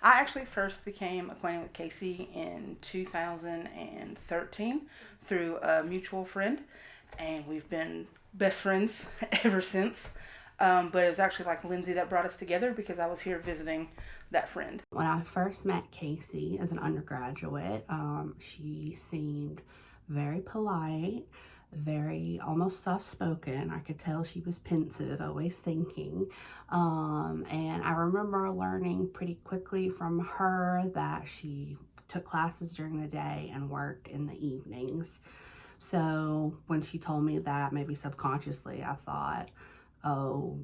I actually first became acquainted with Casey in 2013 through a mutual friend, and we've been best friends ever since. But it was actually like Lindsay that brought us together because I was here visiting that friend. When I first met Casey as an undergraduate, she seemed very polite, very almost soft spoken. I could tell she was pensive, always thinking. And I remember learning pretty quickly from her that she took classes during the day and worked in the evenings. So when she told me that, maybe subconsciously, I thought, oh,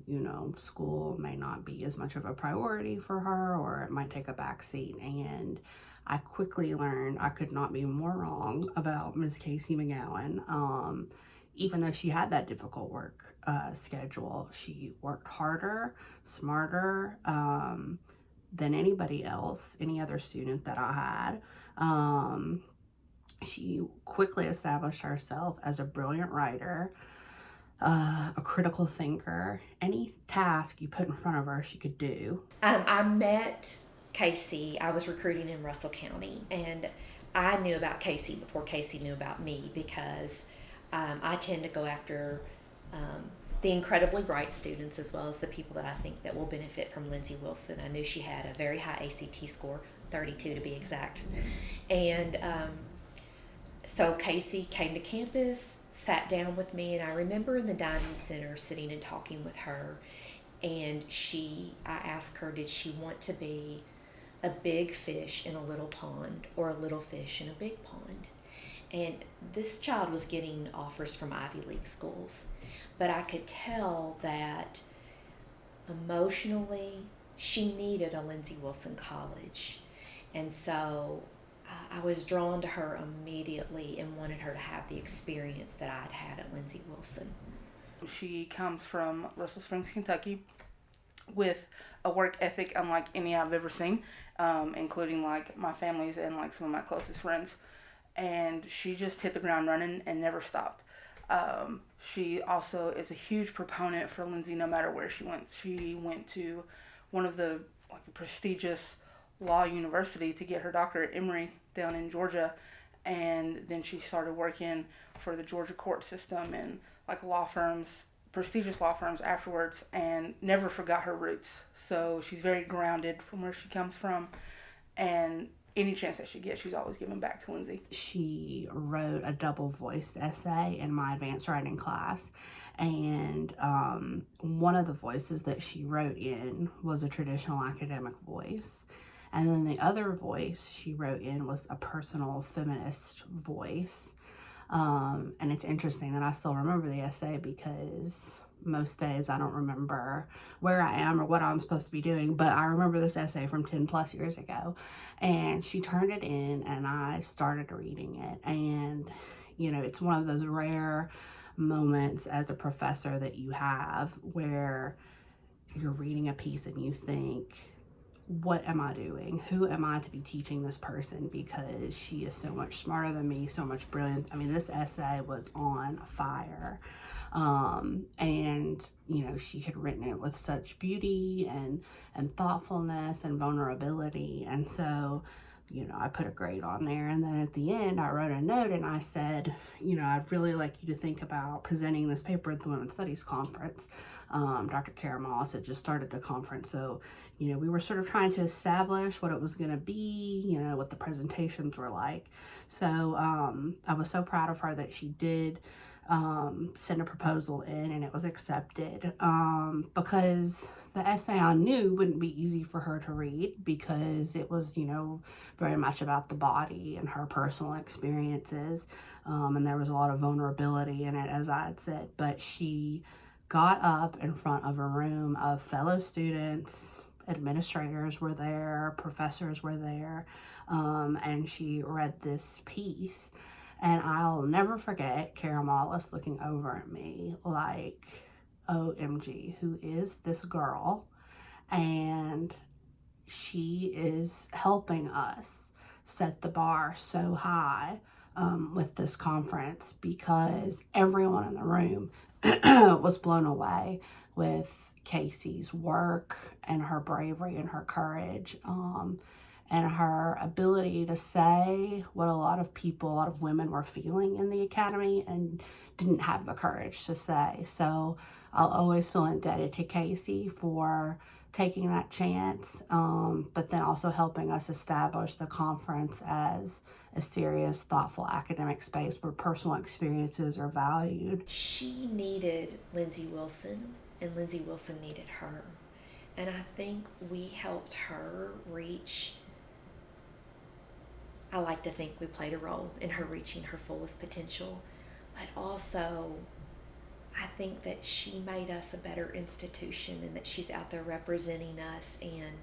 school may not be as much of a priority for her, or it might take a back seat. And I quickly learned I could not be more wrong about Miss Casey McGowan. Even though she had that difficult work schedule, she worked harder, smarter than anybody else, any other student that I had. She quickly established herself as a brilliant writer, a critical thinker. Any task you put in front of her, she could do. I met Casey. I was recruiting in Russell County, and I knew about Casey before Casey knew about me because I tend to go after the incredibly bright students as well as the people that I think that will benefit from Lindsay Wilson. I knew she had a very high ACT score, 32 to be exact, and so Casey came to campus, sat down with me, and I remember in the dining center sitting and talking with her. And I asked her, did she want to be a big fish in a little pond or a little fish in a big pond? And this child was getting offers from Ivy League schools, but I could tell that emotionally she needed a Lindsay Wilson college. And so I was drawn to her immediately and wanted her to have the experience that I'd had at Lindsay Wilson. She comes from Russell Springs, Kentucky, with a work ethic unlike any I've ever seen, including like my family's and like some of my closest friends. And she just hit the ground running and never stopped. She also is a huge proponent for Lindsay no matter where she went. She went to one of the like prestigious law university to get her doctorate at Emory down in Georgia, and then she started working for the Georgia court system and like law firms, prestigious law firms afterwards, and never forgot her roots. So she's very grounded from where she comes from, and any chance that she gets, she's always giving back to Lindsay. She wrote a double-voiced essay in my advanced writing class, and one of the voices that she wrote in was a traditional academic voice. And then the other voice she wrote in was a personal feminist voice. And it's interesting that I still remember the essay because most days I don't remember where I am or what I'm supposed to be doing, but I remember this essay from 10 plus years ago. And she turned it in and I started reading it. And, it's one of those rare moments as a professor that you have where you're reading a piece and you think, what am I doing? Who am I to be teaching this person? Because she is so much smarter than me, so much brilliant. I mean, this essay was on fire. And, she had written it with such beauty and thoughtfulness and vulnerability. And so, I put a grade on there. And then at the end, I wrote a note and I said, I'd really like you to think about presenting this paper at the Women's Studies Conference. Dr. Kara Moss had just started the conference. So, we were sort of trying to establish what it was going to be, what the presentations were like. So I was so proud of her that she did send a proposal in and it was accepted because the essay I knew wouldn't be easy for her to read because it was, very much about the body and her personal experiences. And there was a lot of vulnerability in it, as I had said, but she got up in front of a room of fellow students, administrators were there, professors were there, and she read this piece. And I'll never forget Kara Mollis looking over at me like, OMG, who is this girl? And she is helping us set the bar so high with this conference because everyone in the room was blown away with Casey's work and her bravery and her courage, and her ability to say what a lot of women were feeling in the academy and didn't have the courage to say. So I'll always feel indebted to Casey for taking that chance, but then also helping us establish the conference as a serious, thoughtful academic space where personal experiences are valued. She needed Lindsay Wilson, and Lindsay Wilson needed her. And I think we helped her reach, I like to think we played a role in her reaching her fullest potential, but also I think that she made us a better institution and that she's out there representing us. And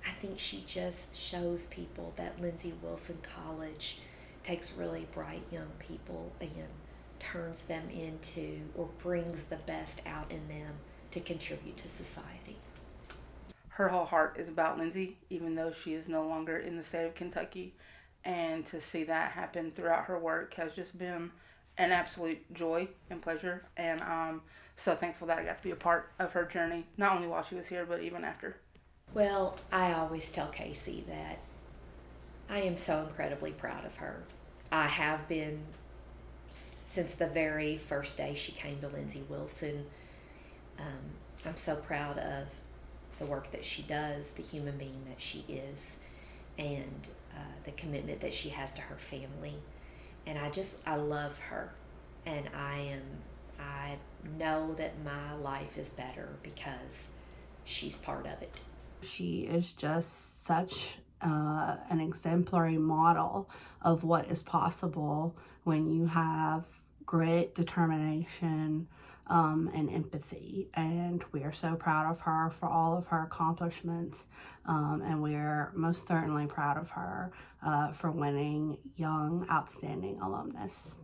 I think she just shows people that Lindsay Wilson College takes really bright young people and turns them into, or brings the best out in them to contribute to society. Her whole heart is about Lindsay, even though she is no longer in the state of Kentucky. And to see that happen throughout her work has just been an absolute joy and pleasure. And I'm so thankful that I got to be a part of her journey, not only while she was here, but even after. Well, I always tell Casey that I am so incredibly proud of her. I have been since the very first day she came to Lindsay Wilson. I'm so proud of the work that she does, the human being that she is, and the commitment that she has to her family. And I love her, and I know that my life is better because she's part of it. She is just such an exemplary model of what is possible when you have grit, determination, and empathy. And we are so proud of her for all of her accomplishments, and we are most certainly proud of her for winning Young Outstanding Alumnus.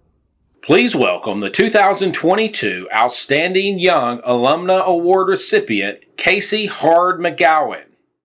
Please welcome the 2022 Outstanding Young Alumna Award recipient, Casey Hard McGowan.